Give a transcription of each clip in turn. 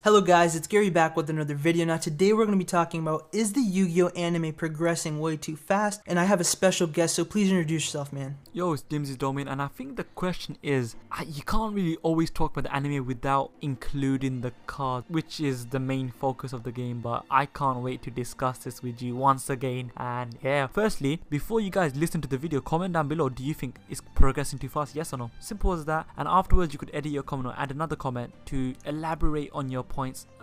Hello guys, it's Gary back with another video. Now today we're going to be talking about, is the Yu-Gi-Oh anime progressing way too fast? And I have a special guest, so please introduce yourself, man. Yo, it's Dimsy's Domain, and I think the question is, you can't really always talk about the anime without including the card, which is the main focus of the game, but I can't wait to discuss this with you once again. And yeah, firstly, before you guys listen to the video, comment down below, do you think it's progressing too fast, yes or no? Simple as that. And afterwards you could edit your comment or add another comment to elaborate on your points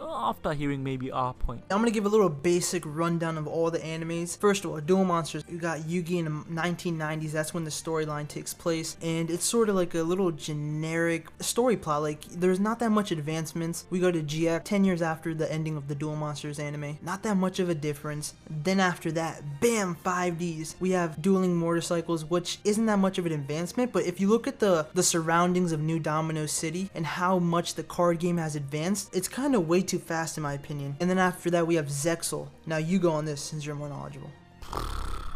after hearing maybe our point. I'm going to give a little basic rundown of all the animes. First of all, Duel Monsters, you got Yu-Gi in the 1990s, that's when the storyline takes place, and it's sort of like a little generic story plot, like there's not that much advancements. We go to GX 10 years after the ending of the Duel Monsters anime, not that much of a difference. Then after that, bam, 5Ds. We have Dueling Motorcycles, which isn't that much of an advancement, but if you look at the surroundings of New Domino City and how much the card game has advanced, it's kind of way too fast in my opinion. And then after that we have Zexal. Now you go on this since you're more knowledgeable.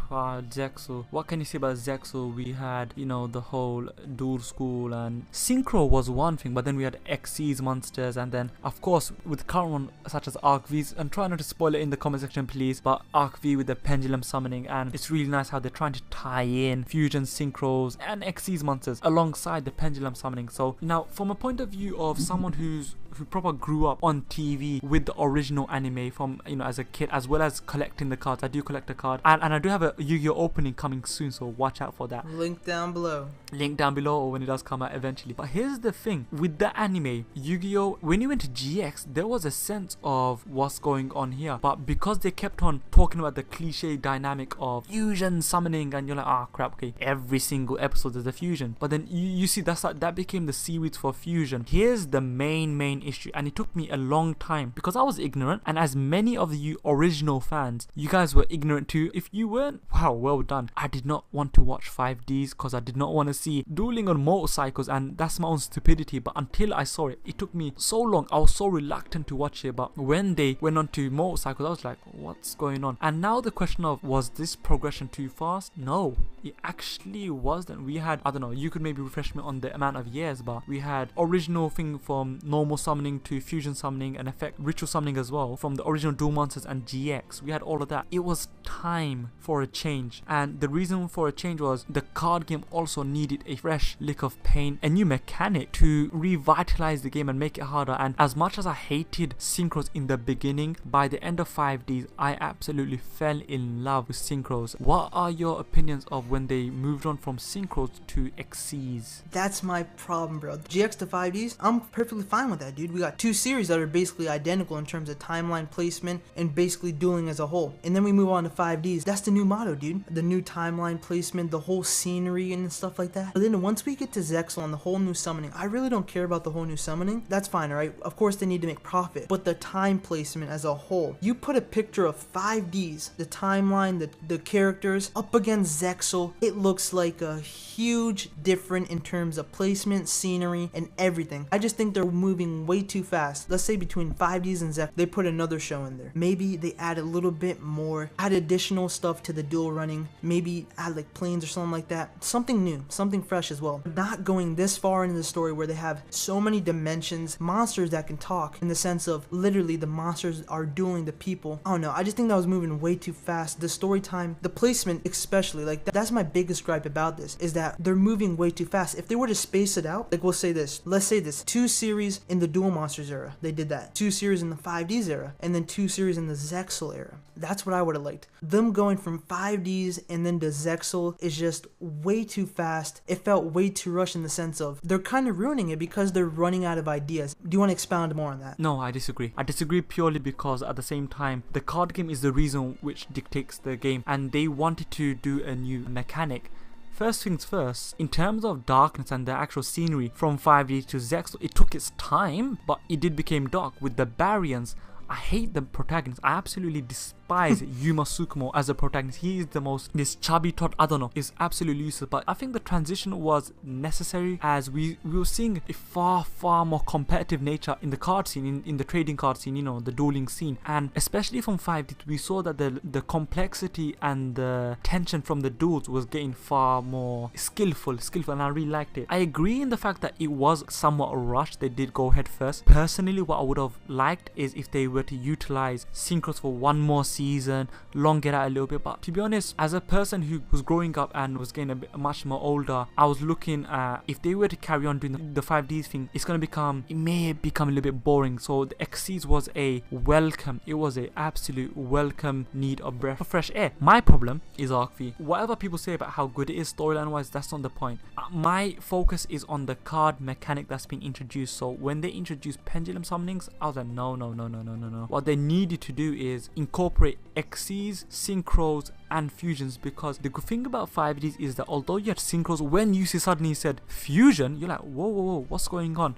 Zexal. What can you say about Zexal? We had, you know, the whole Duel School, and Synchro was one thing, but then we had XC's monsters, and then of course with current one such as Arc V's, and try not to spoil it in the comment section please, but Arc V with the pendulum summoning, and it's really nice how they're trying to tie in fusion synchros and XC's monsters alongside the pendulum summoning. So now from a point of view of someone who proper grew up on TV with the original anime from, you know, as a kid, as well as collecting the cards. I do collect a card, and I do have a Yu-Gi-Oh opening coming soon, so watch out for that. Link down below. Link down below, or when it does come out eventually. But here's the thing with the anime Yu-Gi-Oh, when you went to GX there was a sense of what's going on here, but because they kept on talking about the cliche dynamic of fusion summoning, and you're like, ah crap, okay, every single episode there's a fusion, but then you see that became the series for fusion. Here's the main issue, and it took me a long time because I was ignorant, and as many of you original fans, you guys were ignorant too. If you weren't, wow, well done. I did not want to watch 5Ds because I did not want to see dueling on motorcycles, and that's my own stupidity, but until I saw it, it took me so long. I was so reluctant to watch it, but when they went on to motorcycles I was like, what's going on? And now the question of, was this progression too fast? No, it actually wasn't. We had, I don't know, you could maybe refresh me on the amount of years, but we had original thing from normal summoning to fusion summoning and effect ritual summoning as well, from the original Duel Monsters and GX. We had all of that. It was time for a change, and the reason for a change was the card game also needed a fresh lick of paint, a new mechanic to revitalize the game and make it harder. And as much as I hated synchros in the beginning, by the end of 5Ds I absolutely fell in love with synchros. What are your opinions of when they moved on from synchros to XCs? That's my problem, bro. GX to 5Ds, I'm perfectly fine with that, dude. We got two series that are basically identical in terms of timeline placement and basically dueling as a whole. And then we move on to 5Ds. That's the new motto, dude. The new timeline placement, the whole scenery and stuff like that. But then once we get to Zexal and the whole new summoning, I really don't care about the whole new summoning. That's fine, alright? Of course they need to make profit, but the time placement as a whole. You put a picture of 5Ds, the timeline, the characters up against Zexal, it looks like a huge difference in terms of placement, scenery, and everything. I just think they're moving way too fast. Let's say between 5Ds and Zexal, they put another show in there. Maybe they add a little bit more, add additional stuff to the duel running, maybe add like planes or something like that. Something new, something fresh as well. Not going this far into the story where they have so many dimensions, monsters that can talk, in the sense of literally the monsters are dueling the people. I don't know, I just think that was moving way too fast. The story time, the placement especially, like that's my biggest gripe about this, is that they're moving way too fast. If they were to space it out, like let's say this, 2 series in the Duel Monsters era, they did that. 2 series in the 5Ds era, and then 2 series in the Zexal era. That's what I would have liked. Them going from 5Ds and then to Zexal is just way too fast. It felt way too rushed in the sense of they're kind of ruining it because they're running out of ideas. Do you want to expound more on that? No, I disagree. I disagree purely because at the same time, the card game is the reason which dictates the game, and they wanted to do a new mechanic. First things first, in terms of darkness and the actual scenery from 5D to Zexal, it took its time, but it did become dark with the Baryons. I hate the protagonists. I absolutely despise despise Yuma Tsukumo as a protagonist. He is the most, this chubby tot, I don't know, is absolutely useless. But I think the transition was necessary, as we were seeing a far more competitive nature in the card scene, in the trading card scene, you know, the dueling scene. And especially from 5D, we saw that the complexity and the tension from the duels was getting far more skillful, and I really liked it. I agree in the fact that it was somewhat rushed. They did go head first. Personally, what I would have liked is if they were to utilize synchros for one more season, long it out a little bit. But to be honest, as a person who was growing up and was getting a bit much more older, I was looking at, if they were to carry on doing the 5Ds thing, it may become a little bit boring. So the XCs was a welcome, it was a absolute welcome need of breath of fresh air. My problem is Arc V. Whatever people say about how good it is storyline wise, that's not the point. My focus is on the card mechanic that's been introduced. So when they introduced pendulum summonings, I was like, no. What they needed to do is incorporate XCs, synchros and fusions, because the good thing about 5Ds is that although you had synchros, when you suddenly said fusion, you're like, whoa, what's going on?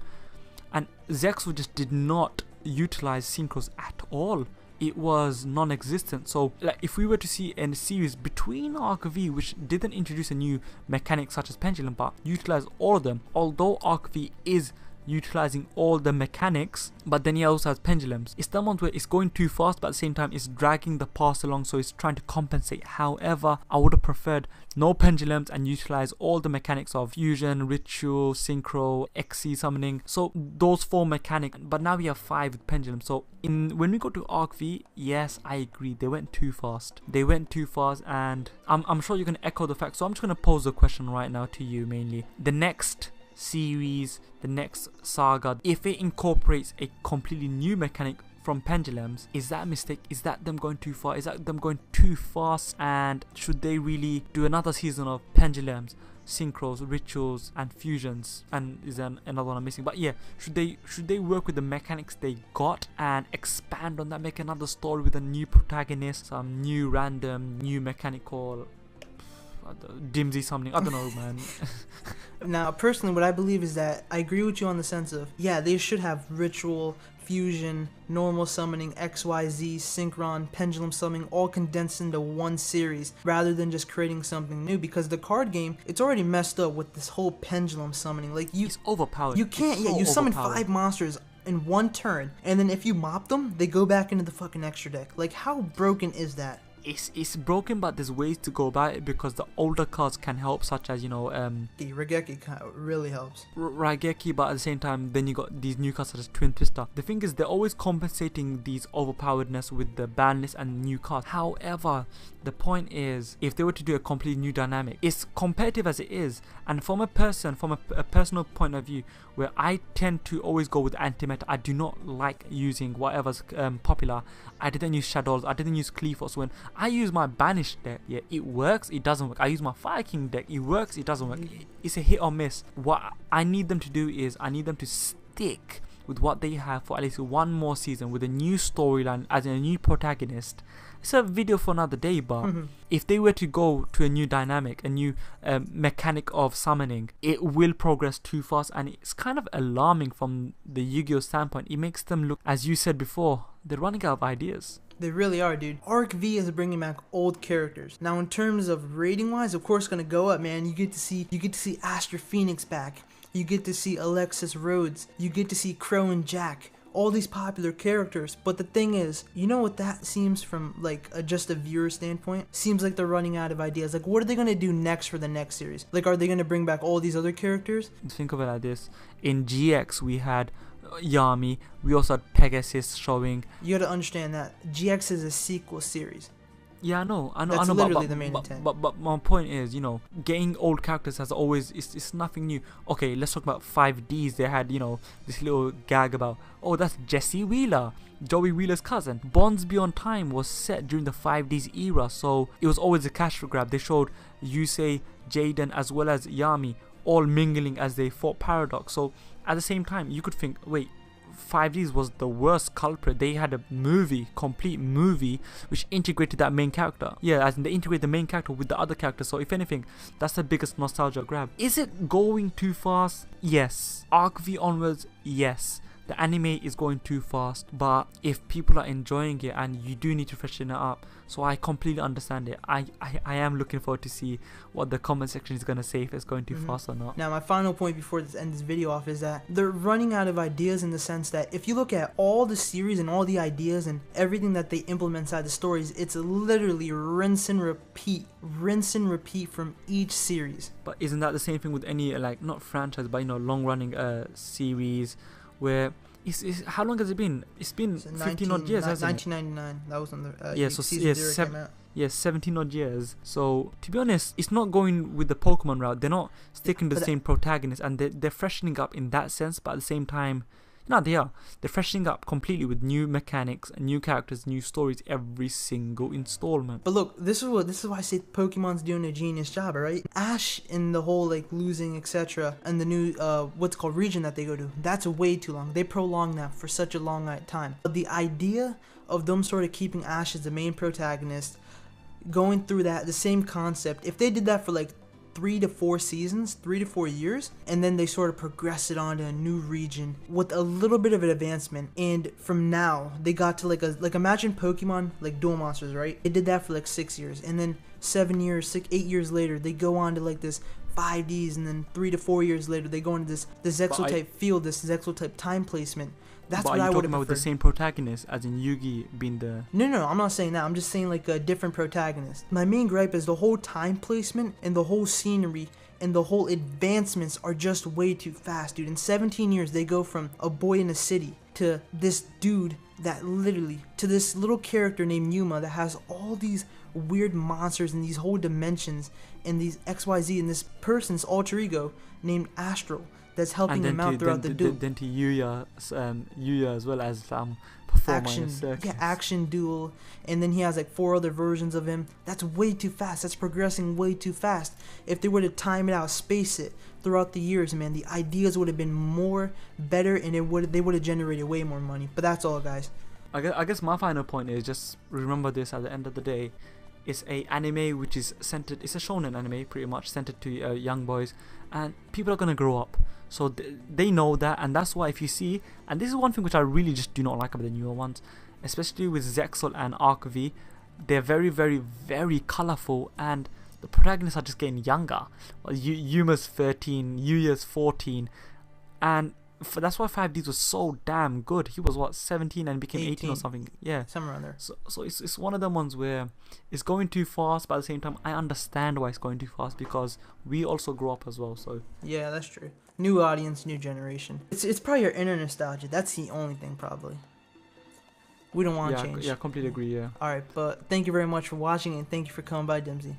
And Zexo just did not utilize synchros at all. It was non-existent. So like, if we were to see a series between Arc V, which didn't introduce a new mechanic such as pendulum, but utilize all of them, although Arc V is utilizing all the mechanics, but then he also has pendulums. It's the one where it's going too fast, but at the same time it's dragging the pass along, so it's trying to compensate. However, I would have preferred no pendulums and utilize all the mechanics of fusion, ritual, synchro, XC summoning, so those 4 mechanics. But now we have 5 with pendulums. So when we go to Arc V, yes, I agree, they went too fast, and I'm sure you're going to echo the fact. So I'm just going to pose a question right now to you, mainly the next series, the next saga, if it incorporates a completely new mechanic from pendulums, is that a mistake? Is that them going too far? Is that them going too fast? And should they really do another season of pendulums, synchros, rituals and fusions? And is there another one I'm missing? But yeah, should they work with the mechanics they got and expand on that, make another story with a new protagonist, some new random new mechanic called Dimsy something, I don't know, man. Now, personally, what I believe is that I agree with you on the sense of, yeah, they should have ritual, fusion, normal summoning, XYZ, synchron, pendulum summoning, all condensed into one series, rather than just creating something new, because the card game, it's already messed up with this whole pendulum summoning. Like, it's overpowered. You can't, you summon 5 monsters in one turn, and then if you mop them, they go back into the fucking extra deck. Like, how broken is that? It's broken, but there's ways to go about it, because the older cards can help, such as, you know, Raigeki really helps. Raigeki, but at the same time, then you got these new cards such as Twin Twister. The thing is, they're always compensating these overpoweredness with the ban list and new cards. However, the point is, if they were to do a completely new dynamic, it's competitive as it is, and from a personal point of view, where I tend to always go with anti-meta, I do not like using whatever's popular. I didn't use Shadows, I didn't use Clephos. When I use my banished deck, yeah, it works, it doesn't work. I use my Fire King deck, it works, it doesn't work. It's a hit or miss. What I need them to do is, I need them to stick with what they have for at least one more season, with a new storyline, as in a new protagonist. It's a video for another day, but if they were to go to a new dynamic, a new mechanic of summoning, it will progress too fast, and it's kind of alarming from the Yu-Gi-Oh standpoint. It makes them look, as you said before, they're running out of ideas. They really are, dude. Arc V is bringing back old characters. Now, in terms of rating wise, of course, it's gonna go up, man. You get to see Astra Phoenix back. You get to see Alexis Rhodes. You get to see Crow and Jack. All these popular characters. But the thing is, you know what that seems from, like, just a viewer standpoint? Seems like they're running out of ideas. Like, what are they gonna do next for the next series? Like, are they gonna bring back all these other characters? Think of it like this. In GX, we had Yami. We also had Pegasus showing. You gotta understand that GX is a sequel series. Yeah, I know. That's literally the main intent. But my point is, you know, getting old characters has always, it's nothing new. Okay, let's talk about 5Ds. They had, you know, this little gag about, oh, that's Jesse Wheeler, Joey Wheeler's cousin. Bonds Beyond Time was set during the 5Ds era, so it was always a cash grab. They showed Yusei, Jaden, as well as Yami all mingling as they fought Paradox. So at the same time, you could think, wait, 5Ds was the worst culprit. They had a complete movie, which integrated that main character. Yeah, as in they integrate the main character with the other characters. So if anything, that's the biggest nostalgia grab. Is it going too fast? Yes. Arc V onwards? Yes. the anime is going too fast, but if people are enjoying it, and you do need to freshen it up, so I completely understand it. I am looking forward to see what the comment section is gonna say, if it's going too fast or not. Now, my final point before this end this video off is that they're running out of ideas, in the sense that if you look at all the series and all the ideas and everything that they implement inside the stories, it's literally rinse and repeat from each series. But isn't that the same thing with any, like, not franchise, but long running series, where how long has it been? It's been 15 odd years, hasn't it? 1999. That was on the yeah, so season 0 came out. Yes, 17 odd years. So to be honest, it's not going with the Pokemon route. They're not sticking to the same protagonist, and they're freshening up in that sense. But at the same time, they're freshening up completely with new mechanics, new characters, new stories every single installment. But look, this is why I say Pokemon's doing a genius job, right? Ash in the whole like losing, etc., and the new what's called region that they go to, that's way too long. They prolong that for such a long time. But the idea of them sort of keeping Ash as the main protagonist, going through that, the same concept, if they did that for like 3 to 4 seasons, 3 to 4 years, and then they sort of progressed it on to a new region with a little bit of an advancement, and from now they got to like imagine Pokemon like Duel Monsters, right? They did that for like 6 years, and then 8 years later they go on to like this 5Ds, and then 3 to 4 years later they go into this Exo-type field, this Exo-type time placement. That's what I would have preferred. With the same protagonist, as in Yugi being the... No, I'm not saying that. I'm just saying like a different protagonist. My main gripe is the whole time placement and the whole scenery and the whole advancements are just way too fast, dude. In 17 years, they go from a boy in a city to this dude that literally, to this little character named Yuma that has all these weird monsters and these whole dimensions and these XYZ, and this person's alter ego named Astral that's helping him out throughout the duel. Then to Yuya as well as action duel, and then he has like 4 other versions of him. That's way too fast. That's progressing way too fast. If they were to time it out, space it throughout the years, man, the ideas would have been better, and they would have generated way more money. But that's all, guys. I guess my final point is just remember this: at the end of the day, it's a anime which is centered. It's a shonen anime, pretty much centered to young boys, and people are gonna grow up. So they know that, and that's why if you see, and this is one thing which I really just do not like about the newer ones, especially with Zexal and Arc V, they're very, very, very colorful, and the protagonists are just getting younger. Well, Yuma's 13, Yuya's 14, and that's why 5Ds was so damn good. He was 17 and became 18 or something. Yeah, somewhere around there. So it's one of them ones where it's going too fast, but at the same time I understand why it's going too fast, because we also grow up as well. So yeah, that's true. New audience, new generation. It's probably your inner nostalgia. That's the only thing, probably. We don't want to change. Yeah, completely agree. Yeah. All right, but thank you very much for watching, and thank you for coming by, Dimsy.